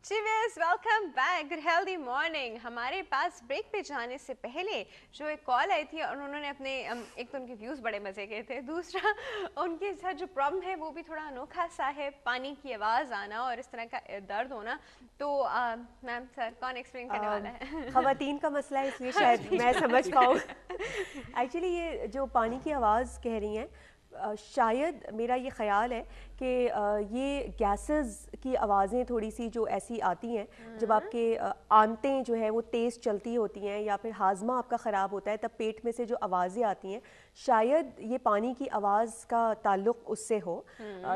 जी viewers, welcome back. Good healthy morning. हमारे पास break पे जाने से पहले जो एक कॉल आई थी और उन्होंने अपने एक तो उनके व्यूज़ बड़े मज़े के थे, दूसरा उनके साथ जो प्रॉब्लम है वो भी थोड़ा अनोखा सा है, पानी की आवाज़ आना और इस तरह का दर्द होना। तो मैम सर कौन एक्सप्लेन करने वाला है? ख़वातीन का मसला है इसलिए शायद मैं समझ पाऊँ। एक्चुअली ये जो पानी की आवाज़ कह रही हैं, शायद मेरा ये ख़्याल है कि ये गैसेस की आवाज़ें थोड़ी सी जो ऐसी आती हैं जब आपके आंतें जो है वो तेज़ चलती होती हैं या फिर हाजमा आपका ख़राब होता है, तब पेट में से जो आवाज़ें आती हैं शायद ये पानी की आवाज़ का ताल्लुक़ उससे हो।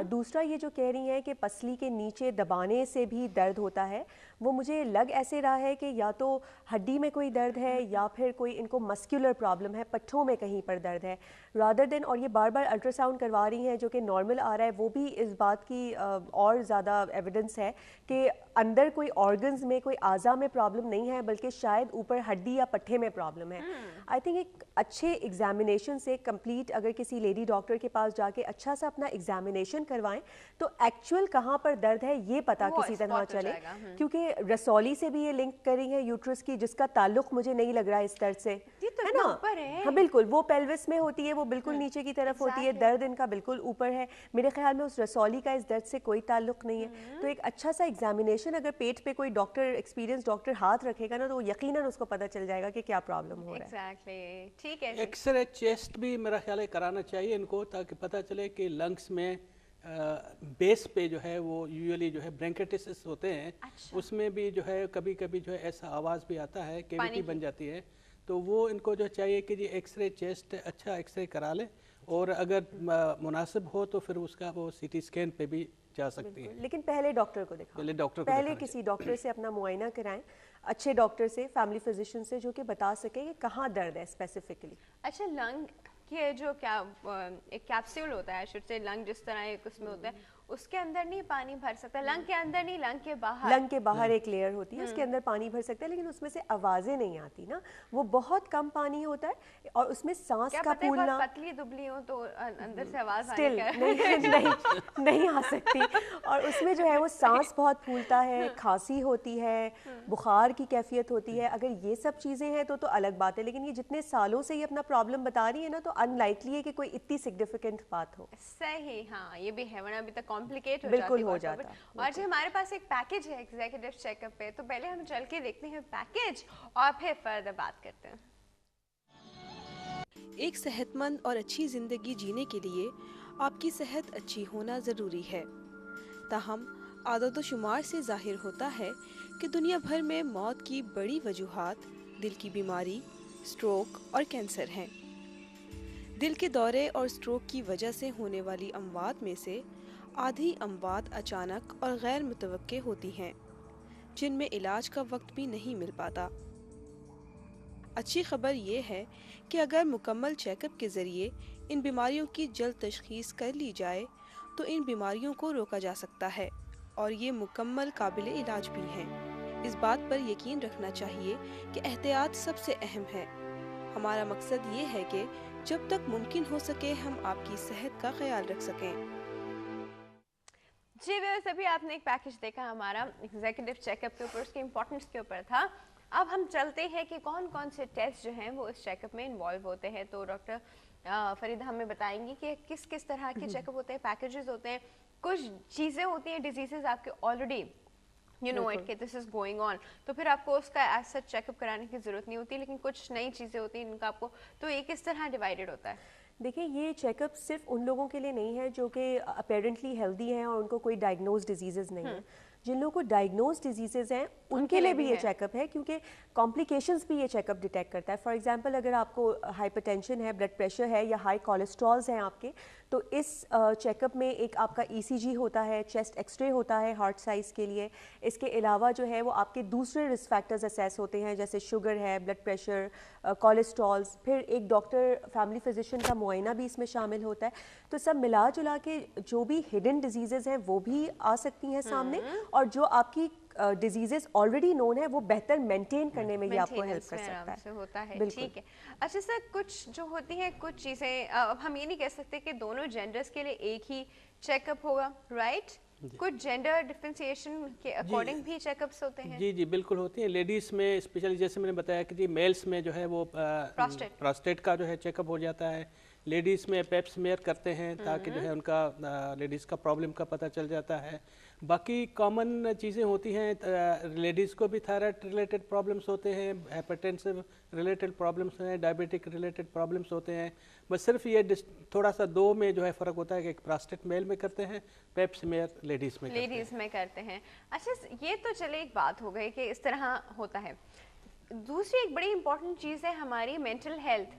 दूसरा ये जो कह रही हैं कि पसली के नीचे दबाने से भी दर्द होता है, वो मुझे लग ऐसे रहा है कि या तो हड्डी में कोई दर्द है या फिर कोई इनको मस्कुलर प्रॉब्लम है, पट्ठों में कहीं पर दर्द है रादर देन। और ये बार बार अल्ट्रासाउंड करवा रही हैं जो कि नॉर्मल आ रहा है, वो भी इस बात की और ज़्यादा एविडेंस है कि अंदर कोई ऑर्गन्स में कोई आज़ा में प्रॉब्लम नहीं है, बल्कि शायद ऊपर हड्डी या पट्ठे में प्रॉब्लम है। आई थिंक एक अच्छे एग्जामिनेशन से कंप्लीट अगर किसी लेडी डॉक्टर के पास जाके अच्छा सा अपना एग्जामिनेशन करवाएं तो एक्चुअल कहाँ पर दर्द है ये पता किसी तरह चले, क्योंकि रसौली से भी ये लिंक करी है यूट्रस की, जिसका ताल्लुक मुझे नहीं लग रहा इस दर्द से, है ना? हाँ बिल्कुल, वो पेल्विस में होती है, वो बिल्कुल नीचे की तरफ होती है, दर्द इनका बिल्कुल ऊपर है। मेरे ख्याल में उस रसौली का इस दर्द से कोई ताल्लुक नहीं है। तो एक अच्छा सा एग्जामिनेशन अगर पेट पे कोई डॉक्टर, एक्सपीरियंस डॉक्टर हाथ रखेगा ना, तो यकीनन उसको पता चल जाएगा कि क्या प्रॉब्लम हो रहा है। एग्जैक्टली, ठीक है। एक्सरे चेस्ट भी मेरा ख्याल है कराना चाहिए इनको, ताकि पता चले कि लंग्स में बेस पे जो है वो यूजुअली जो है ब्रैंकाइटिस होते हैं। अच्छा। उसमें भी जो है कभी कभी जो है ऐसा आवाज़ भी आता है, कैविटी बन जाती है। तो वो इनको जो चाहिए कि जी एक्सरे चेस्ट अच्छा एक्सरे करा ले, और अगर मुनासिब हो तो फिर उसका वो सीटी स्कैन पे भी जा सकती है। लेकिन पहले डॉक्टर को दिखाओ, पहले डॉक्टर को पहले किसी डॉक्टर से अपना मुआयना कराएं, अच्छे डॉक्टर से, फैमिली फिजिशियन से, जो कि बता सके कि कहाँ दर्द है स्पेसिफिकली। अच्छा, लंग के जो क्या एक कैप्सूल होता है, शुरू से लंग जिस तरह एक उसमें होता है, उसके अंदर नहीं पानी भर सकता? लंग के अंदर नहीं, लंग के बाहर। लंग के बाहर एक लेयर होती है, उसके अंदर पानी भर सकता है, लेकिन उसमें से आवाज़ें नहीं आती ना, वो बहुत कम पानी होता है और उसमें सांस का फूलना। पतली दुबली हो तो अंदर से आवाज़ स्टिल नहीं आ सकती। और उसमें जो है वो सांस बहुत फूलता है, खांसी होती है, बुखार की कैफियत होती है। अगर ये सब चीज़ें हैं तो अलग बात है, लेकिन ये जितने सालों से ये अपना प्रॉब्लम बता रही है ना, तो अनलाइकली है कि कोई इतनी सिग्निफिकेंट बात हो। सही, हाँ ये भी है, वरना अभी तक कॉम्प्लिकेट बिल्कुल हो जाता। और जी हमारे पास एक पैकेज है एग्जीक्यूटिव चेकअप पे, तो पहले हम चल के देखते हैं पैकेज और फिर फर्दर बात करते हैं। एक सेहतमंद और अच्छी जिंदगी जीने के लिए आपकी सेहत अच्छी होना ज़रूरी है। ताहम आदत-ओ-शुमार से जाहिर होता है कि दुनिया भर में मौत की बड़ी वजूहात दिल की बीमारी, स्ट्रोक और कैंसर हैं। दिल के दौरे और स्ट्रोक की वजह से होने वाली अमवात में से आधी अमवात अचानक और गैर मुतवक्के होती हैं, जिनमें इलाज का वक्त भी नहीं मिल पाता। अच्छी खबर ये है कि अगर मुकम्मल चेकअप के ज़रिए इन बीमारियों की जल्द तशख़ीस कर ली जाए तो इन बीमारियों को रोका जा सकता है और ये मुकम्मल काबिल इलाज भी हैं। इस बात पर यकीन रखना चाहिए कि एहतियात सबसे अहम है। हमारा मकसद ये है कि जब तक मुमकिन हो सके हम आपकी सेहत का ख्याल रख सकें। जी व्यूअर्स, अभी आपने एक पैकेज देखा हमारा एग्जीक्यूटिव चेकअप के ऊपर, उसके इम्पोर्टेंस के ऊपर था। अब हम चलते हैं कि कौन कौन से टेस्ट जो हैं वो इस चेकअप में इन्वॉल्व होते हैं। तो डॉक्टर फरीदा हमें बताएंगी कि किस किस तरह के चेकअप होते हैं, पैकेजेस होते हैं। कुछ चीज़ें होती हैं, डिजीजेज आपके ऑलरेडी यू नो इट कि दिस इज गोइंग ऑन, तो फिर आपको उसका एज सच चेकअप कराने की ज़रूरत नहीं होती, लेकिन कुछ नई चीज़ें होती हैं इनका आपको, तो ये किस तरह डिवाइडेड होता है? देखिए, ये चेकअप सिर्फ उन लोगों के लिए नहीं है जो कि अपेरेंटली हेल्दी हैं और उनको कोई डायग्नोज डिजीज़ नहीं है। जिन लोगों को डायग्नोज डिजीज़ हैं उनके लिए भी ये चेकअप है, क्योंकि कॉम्प्लिकेशंस भी ये चेकअप डिटेक्ट करता है। फॉर एग्जांपल, अगर आपको हाइपरटेंशन है, ब्लड प्रेशर है या हाई कोलेस्ट्रॉल्स हैं आपके, तो इस चेकअप में एक आपका ईसीजी होता है, चेस्ट एक्सरे होता है हार्ट साइज़ के लिए। इसके अलावा जो है वो आपके दूसरे रिस्क फैक्टर्स असेस होते हैं, जैसे शुगर है, ब्लड प्रेशर, कोलेस्ट्रॉल्स। फिर एक डॉक्टर, फैमिली फिजिशियन का मुआयना भी इसमें शामिल होता है। तो सब मिला जुला के जो भी हिडन डिजीज़ेज़ हैं वो भी आ सकती हैं सामने, और जो आपकी डिजीजेस ऑलरेडी नोन है वो बेहतर मेंटेन करने में ये आपको हेल्प कर सकता है। होता है, ठीक है। अच्छा सर, कुछ जो होती हैं कुछ चीज़ें, अब हम ये नहीं कह सकते कि दोनों जेंडर्स के लिए एक ही चेकअप होगा, राइट? कुछ जेंडर डिफरेंशिएशन के अकॉर्डिंग भी चेकअप्स होते हैं? जी जी बिल्कुल होती हैं। लेडीज़ में स्पेशली जैसे मैंने बताया कि जी मेल्स में जो है वो प्रोस्टेट का जो है चेकअप हो जाता है। लेडीज़ में पेप स्मेयर करते हैं ताकि जो है उनका लेडीज़ का प्रॉब्लम का पता चल जाता है। बाकी कॉमन चीज़ें होती हैं, लेडीज़ को भी थायराइड रिलेटेड प्रॉब्लम्स होते हैं, हाइपरटेंसिव रिलेटेड प्रॉब्लम्स हैं, डायबिटिक रिलेटेड प्रॉब्लम्स होते हैं। बस सिर्फ ये थोड़ा सा दो में जो है फ़र्क होता है कि एक प्रोस्टेट मेल में करते हैं, पेप स्मेयर लेडीज़ में करते हैं। अच्छा, ये तो चले एक बात हो गई कि इस तरह होता है। दूसरी एक बड़ी इंपॉर्टेंट चीज़ है हमारी मेंटल हेल्थ।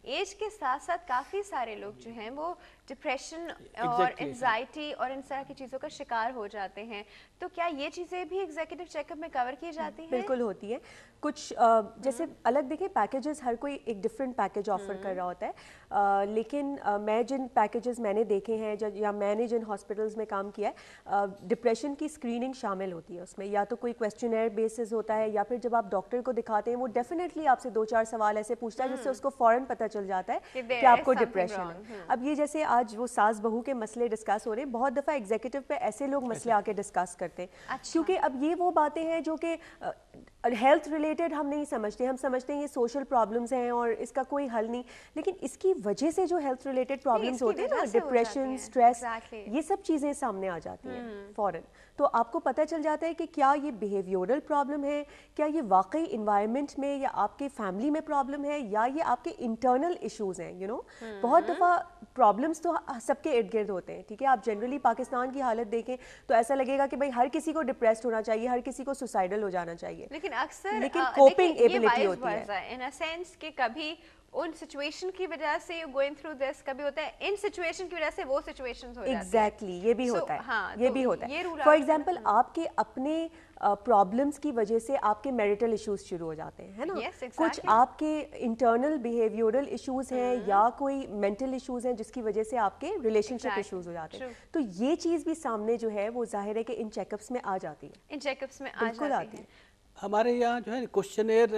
एज के साथ साथ काफ़ी सारे लोग जो हैं वो डिप्रेशन और एंजाइटी और इन तरह की चीज़ों का शिकार हो जाते हैं। तो क्या ये चीज़ें भी एग्जीक्यूटिव चेकअप में कवर की जाती हैं? बिल्कुल होती है। कुछ जैसे अलग देखिए पैकेजेस, हर कोई एक डिफरेंट पैकेज ऑफर कर रहा होता है, लेकिन मैं जिन पैकेजेस मैंने देखे हैं या मैंने जिन हॉस्पिटल्स में काम किया है, डिप्रेशन की स्क्रीनिंग शामिल होती है उसमें। या तो कोई क्वेश्चनर बेसिस होता है या फिर जब आप डॉक्टर को दिखाते हैं वो डेफिनेटली आपसे 2-4 सवाल ऐसे पूछता है जिससे उसको फ़ौरन पता चल जाता है कि आपको डिप्रेशन है। अब ये जैसे आज वो सास बहू के मसले डिस्कस हो रहे हैं, बहुत दफ़ा एग्जीक्यूटिव पे ऐसे लोग मसले आके डिस्कस करते हैं। अच्छा। क्योंकि अब ये वो बातें हैं जो कि हेल्थ रिलेटेड हम नहीं समझते, हम समझते हैं ये सोशल प्रॉब्लम्स हैं और इसका कोई हल नहीं, लेकिन इसकी वजह से जो हेल्थ रिलेटेड प्रॉब्लम्स होते हैं ना, डिप्रेशन, स्ट्रेस, ये सब चीज़ें सामने आ जाती हैं फ़ौरन। तो आपको पता चल जाता है कि क्या ये बिहेवियरल प्रॉब्लम है, क्या ये वाकई इन्वायरमेंट में या आपके फैमिली में प्रॉब्लम है, या ये आपके इंटरनल इश्यूज़ हैं। यू नो, बहुत दफ़ा प्रॉब्लम्स तो सबके इर्द गिर्द होते हैं, ठीक है। आप जनरली पाकिस्तान की हालत देखें तो ऐसा लगेगा कि भाई हर किसी को डिप्रेस्ड होना चाहिए, हर किसी को सुसाइडल हो जाना चाहिए, लेकिन अक्सर कोपिंग एबिलिटी होती है इन अ सेंस कि कभी उन सिचुएशन की वजह से यू गोइंग थ्रू दिस, कभी होता है इन सिचुएशन की वजह से वो सिचुएशंस हो जाती है। एग्जैक्टली, ये भी होता है। हाँ, ये तो भी होता ये है। फॉर एग्जांपल आपके अपने प्रॉब्लम्स की वजह से आपके मैरिटल इश्यूज शुरू हो जाते हैं, है ना। Yes, exactly. कुछ आपके इंटरनल बिहेवियरल इश्यूज हैं या कोई मेंटल इश्यूज हैं जिसकी वजह से आपके रिलेशनशिप इश्यूज हो जाते हैं। तो ये चीज़ भी सामने जो है वो जाहिर है कि इन चेकअप्स में आ जाती है, इन चेकअप्स में आ जाती है। हमारे यहाँ जो है क्वेश्चनर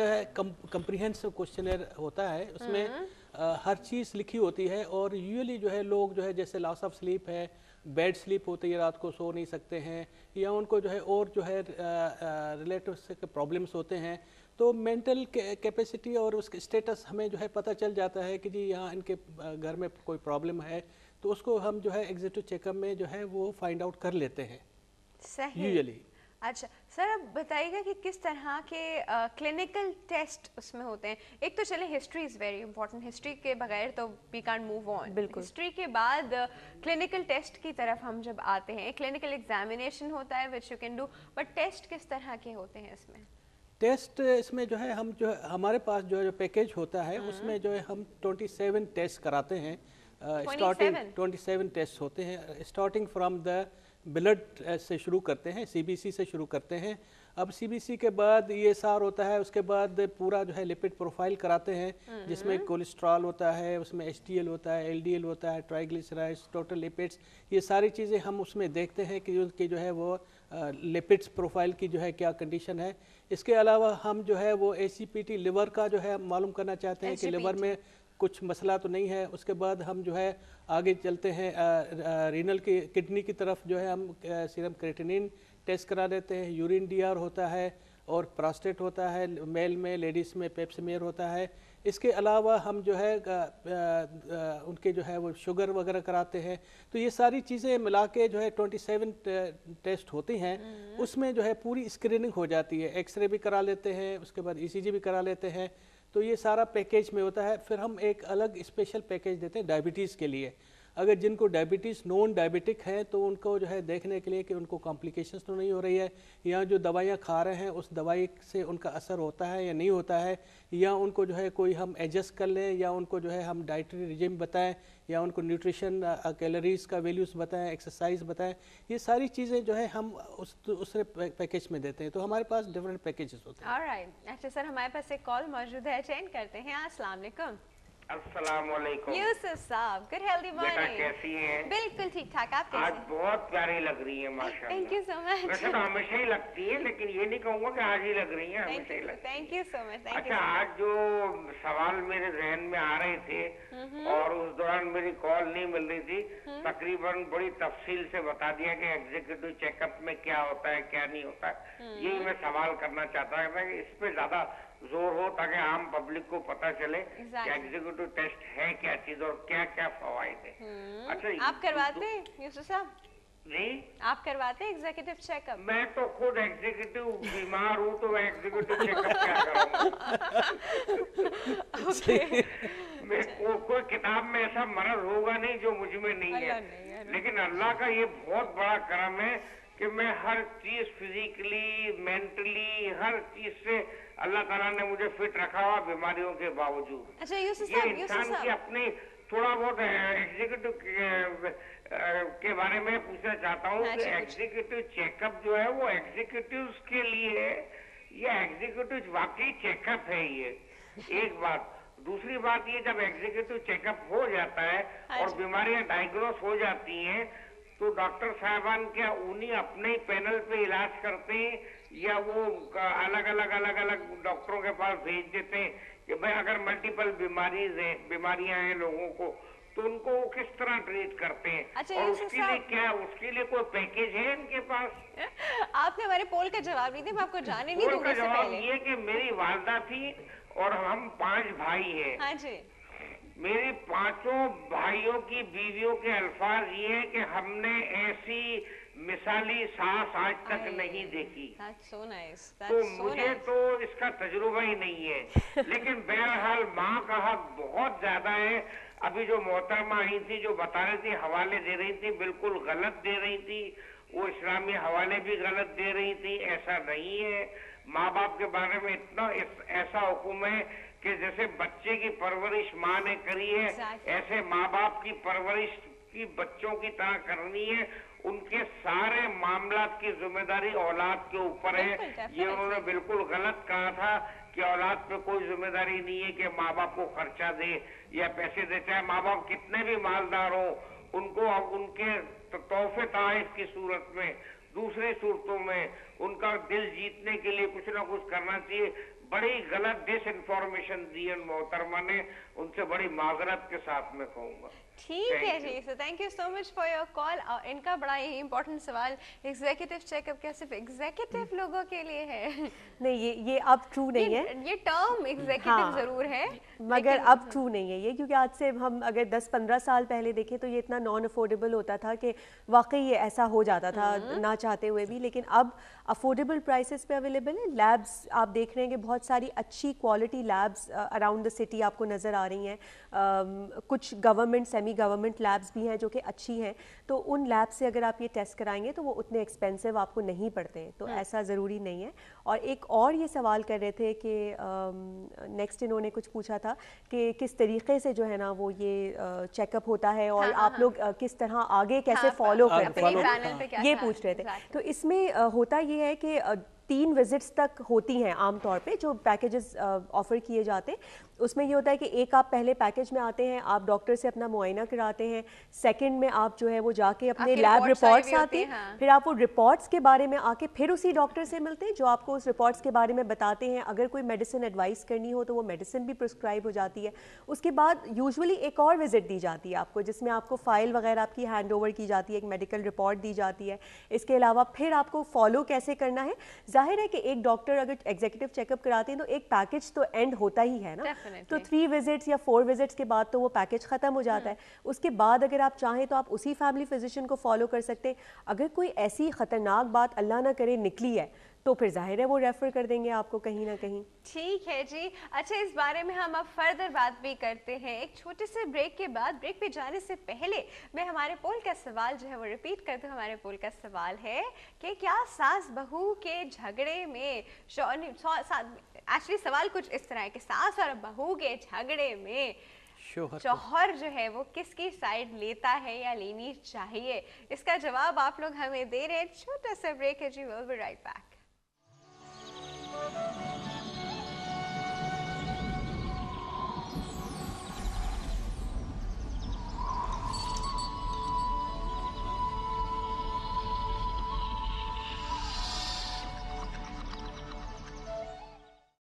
कंप्रीहेंसिव क्वेश्चनर होता है, उसमें हर चीज़ लिखी होती है। और यूजुअली जो है लोग जो है जैसे लॉस ऑफ स्लीप है, बेड स्लीप होती है, रात को सो नहीं सकते हैं, या उनको जो है और जो है रिलेटिव से प्रॉब्लम्स होते हैं, तो मेंटल कैपेसिटी और उसके स्टेटस हमें जो है पता चल जाता है कि जी यहाँ इनके घर में कोई प्रॉब्लम है, तो उसको हम जो है एग्जीक्यूटिव चेकअप में जो है वो फाइंड आउट कर लेते हैं यूजुअली। अच्छा सर, अब बताइएगा कि किस तरह के क्लिनिकल टेस्ट उसमें होते हैं। एक तो चले history is very important, history के बगैर तो वी कांट मूव ऑन। बिल्कुल। हिस्ट्री के बाद क्लिनिकल टेस्ट की तरफ हम जब आते हैं, क्लिनिकल एग्जामिनेशन होता है which you can do, but test किस तरह के होते हैं इसमें? टेस्ट इसमें जो है हम जो है हमारे पास जो पैकेज होता है उसमें जो है हम 27 टेस्ट कराते हैं। स्टार्टिंग 27 टेस्ट होते हैं, स्टार्टिंग फ्रॉम द ब्लड से शुरू करते हैं, सीबीसी से शुरू करते हैं। अब सीबीसी के बाद ESR होता है, उसके बाद पूरा जो है लिपिड प्रोफाइल कराते हैं जिसमें कोलेस्ट्रॉल होता है, उसमें HDL होता है, LDL होता है, ट्राइग्लिसराइड्स, टोटल लिपिड्स, ये सारी चीज़ें हम उसमें देखते हैं कि उनकी जो है वो लिपिड्स प्रोफाइल की जो है क्या कंडीशन है। इसके अलावा हम जो है वो ACPT लिवर का जो है मालूम करना चाहते हैं कि लिवर में कुछ मसला तो नहीं है। उसके बाद हम जो है आगे चलते हैं रीनल की किडनी की तरफ, जो है हम सीरम क्रेटिनिन टेस्ट करा देते हैं, यूरिन DR होता है और प्रोस्टेट होता है मेल में, लेडीज़ में पेप स्मेयर होता है। इसके अलावा हम जो है उनके जो है वो शुगर वगैरह कराते हैं। तो ये सारी चीज़ें मिला के जो है 27 टेस्ट होती हैं, उसमें जो है पूरी स्क्रीनिंग हो जाती है। एक्सरे भी करा लेते हैं, उसके बाद ECG भी करा लेते हैं। तो ये सारा पैकेज में होता है। फिर हम एक अलग स्पेशल पैकेज देते हैं डायबिटीज़ के लिए। अगर जिनको डायबिटीज़ नॉन डायबिटिक है तो उनको जो है देखने के लिए कि उनको कॉम्प्लिकेशंस तो नहीं हो रही है, या जो दवाइयाँ खा रहे हैं उस दवाई से उनका असर होता है या नहीं होता है, या उनको जो है कोई हम एडजस्ट कर लें, या उनको जो है हम डाइटरी रिजिम बताएं, या उनको न्यूट्रिशन कैलोरीज़ का वैल्यूज़ बताएं, एक्सरसाइज बताएं। ये सारी चीज़ें जो है हम उस पैकेज में देते हैं। तो हमारे पास डिफरेंट पैकेजेस होते हैं। ऑलराइट, अच्छा सर, हमारे पास एक कॉल मौजूद है, अटेंड करते हैं। अस्सलाम वालेकुम। अस्सलाम वालेकुम। यूसुफ साहब, गुड हेल्दी बेटा मॉर्निंग। कैसी हैं? बिल्कुल ठीक ठाक, आप आज कैसे? बहुत प्यारी लग रही है माशाल्लाह। Thank you so much. वैसे तो हमेशा ही लगती है, लेकिन ये नहीं कहूँगा कि आज ही लग रही है, हमेशा ही लगती है। Thank you so much, thank अच्छा, यू। आज जो सवाल मेरे जहन में आ रहे थे और उस दौरान मेरी कॉल नहीं मिल रही थी, तकरीबन बड़ी तफसील से बता दिया कि एग्जीक्यूटिव चेकअप में क्या होता है क्या नहीं होता है। यही मैं सवाल करना चाहता था कि इस पे ज्यादा जोर हो ताकि आम पब्लिक को पता चले कि Exactly. एग्जीक्यूटिव टेस्ट है क्या चीज और क्या क्या फवायद है। अच्छा, आप करवाते हैं यूसुफ साहब? जी, आप करवाते हैं एग्जीक्यूटिव चेकअप? मैं तो खुद एग्जीक्यूटिव बीमार हूँ, तो एग्जीक्यूटिव चेकअप क्या करूँगा। ओके। कोई किताब में ऐसा मर्ज होगा नहीं जो मुझ में नहीं है, अल्लाह नहीं है ना। लेकिन अल्लाह का ये बहुत बड़ा करम है कि मैं हर चीज फिजिकली मेंटली हर चीज से अल्लाह ताला ने मुझे फिट रखा हुआ बीमारियों के बावजूद। अच्छा यूसुफ ये साहब, यूसुफ इंसान की साहब, अपनी थोड़ा बहुत एग्जीक्यूटिव के बारे में पूछना चाहता हूँ हाँ कि जी, पूछिए। एग्जीक्यूटिव चेकअप जो है वो एग्जीक्यूटिव के लिए है या एग्जीक्यूटिव वाकई चेकअप है ये, एक बात। दूसरी बात ये, जब एग्जीक्यूटिव चेकअप हो जाता है हाँ और जी। बीमारियां डायग्नोस हो जाती हैं, तो डॉक्टर साहबान क्या उन्हीं अपने ही पैनल पे इलाज करते हैं या वो अलग अलग डॉक्टरों के पास भेज देते हैं कि भाई अगर मल्टीपल बीमारियां हैं लोगों को तो उनको वो किस तरह ट्रीट करते हैं? अच्छा, और यूसुफ उसके लिए साहब- क्या उसके लिए कोई पैकेज है इनके पास? आपने हमारे पोल का जवाब नहीं दिया, मैं आपको जाने नहीं और दूंगी का इससे जवाब पहले। ये कि मेरी वालदा थी और हम 5 भाई हैं। हाँ जी। मेरी 5 भाइयों की बीवियों के अल्फाज ये है कि हमने ऐसी मिसाली सास आज तक नहीं देखी। That's so nice. तो That's so मुझे nice. तो इसका तजुर्बा ही नहीं है, लेकिन बहरहाल माँ का हक बहुत ज्यादा है। अभी जो मोहतरमा आई थी जो बता रही थी, हवाले दे रही थी, बिल्कुल गलत दे रही थी, वो इस्लामी हवाले भी गलत दे रही थी, ऐसा नहीं है। माँ बाप के बारे में इतना ऐसा हुक्म है कि जैसे बच्चे की परवरिश माँ ने करी है, Exactly. ऐसे माँ बाप की परवरिश की बच्चों की तरह करनी है। उनके सारे मामलात की जिम्मेदारी औलाद के ऊपर है। बिल्कुल, definitely. ये उन्होंने बिल्कुल गलत कहा था कि औलाद पे कोई जिम्मेदारी नहीं है कि माँ बाप को खर्चा दे या पैसे दे, चाहे माँ बाप कितने भी मालदार हो, उनको अब उनके तोहफे ताइफ की सूरत में, दूसरी सूरतों में उनका दिल जीतने के लिए कुछ ना कुछ करना चाहिए। बड़ी गलत डिस इन्फॉर्मेशन दी है मोहतरमा ने, उनसे बड़ी माजरत के साथ में कहूँगा। ठीक है Thank जी, you. So thank you so much for your call. इनका बड़ा ही इम्पोर्टेंट सवाल, एग्जीक्यूटिव चेकअप क्या सिर्फ एग्जीक्यूटिव लोगों के लिए है? नहीं, ये अब ट्रू नहीं है, ये टर्म एग्जीक्यूटिव हाँ, जरूर है, मगर लेकिन- अब ट्रू नहीं है ये, क्योंकि आज से हम अगर 10-15 साल पहले देखें तो ये इतना नॉन अफोर्डेबल होता था कि वाकई ये ऐसा हो जाता था ना चाहते हुए भी। लेकिन अब अफोर्डेबल प्राइसेस पे अवेलेबल है। लैब्स आप देख रहे हैं कि बहुत सारी अच्छी quality labs around the city आपको नज़र आ रही हैं। कुछ गवर्नमेंट सेमी गवर्नमेंट लैब्स भी हैं जो कि अच्छी हैं, तो उन लैब से अगर आप ये टेस्ट कराएंगे तो वो उतने एक्सपेंसिव आपको नहीं पड़ते हैं, तो ऐसा ज़रूरी नहीं है। और एक और ये सवाल कर रहे थे कि नेक्स्ट इन्होंने कुछ पूछा था कि किस तरीके से जो है ना वो ये चेकअप होता है और हाँ, आप लोग किस तरह आगे कैसे हाँ, फॉलो आगे करते follow- हैं, पैनल पे क्या ये था? पूछ रहे थे। Exactly. तो इसमें होता ये है कि 3 विजिट्स तक होती हैं आमतौर पे जो पैकेजेस ऑफर किए जाते हैं। उसमें ये होता है कि एक आप पहले पैकेज में आते हैं, आप डॉक्टर से अपना मुआयना कराते हैं। सेकंड में आप जो है वो जाके अपने आपकी लैब reports आई रिपोर्ट्स हुई होती आती हैं, हैं, हाँ। फिर आप वो रिपोर्ट्स के बारे में आके फिर उसी डॉक्टर से मिलते हैं जो आपको उस रिपोर्ट्स के बारे में बताते हैं। अगर कोई मेडिसिन एडवाइस करनी हो तो वो मेडिसिन भी प्रिस्क्राइब हो जाती है। उसके बाद यूजुअली एक और विजिट दी जाती है आपको, जिसमें आपको फाइल वगैरह आपकी हैंड ओवर की जाती है, एक मेडिकल रिपोर्ट दी जाती है। इसके अलावा फिर आपको फॉलो कैसे करना है, जाहिर है कि एक डॉक्टर अगर एग्जीक्यूटिव चेकअप कराते हैं तो एक पैकेज तो एंड होता ही है ना। Definitely. तो 3 विजिट्स या 4 विजिट्स के बाद तो वो पैकेज ख़त्म हो जाता है। उसके बाद अगर आप चाहें तो आप उसी फैमिली फिजिशियन को फॉलो कर सकते हैं। अगर कोई ऐसी ख़तरनाक बात अल्लाह ना करे निकली है तो फिर जाहिर है वो रेफ़र कर देंगे आपको कहीं ना कहीं। ठीक है जी। अच्छा, इस बारे में हम अब फर्दर बात भी करते हैं एक छोटे से ब्रेक के बाद। ब्रेक पे जाने से पहले मैं हमारे पोल का सवाल जो है वो रिपीट करती हूँ। हमारे पोल का सवाल है कि क्या सास बहू के झगड़े में, एक्चुअली सवाल कुछ इस तरह है कि सास और बहू के झगड़े में शौहर जो है वो किसकी साइड लेता है या लेनी चाहिए? इसका जवाब आप लोग हमें दे रहे हैं। छोटा सा ब्रेक है जी, विल बी राइट बैक।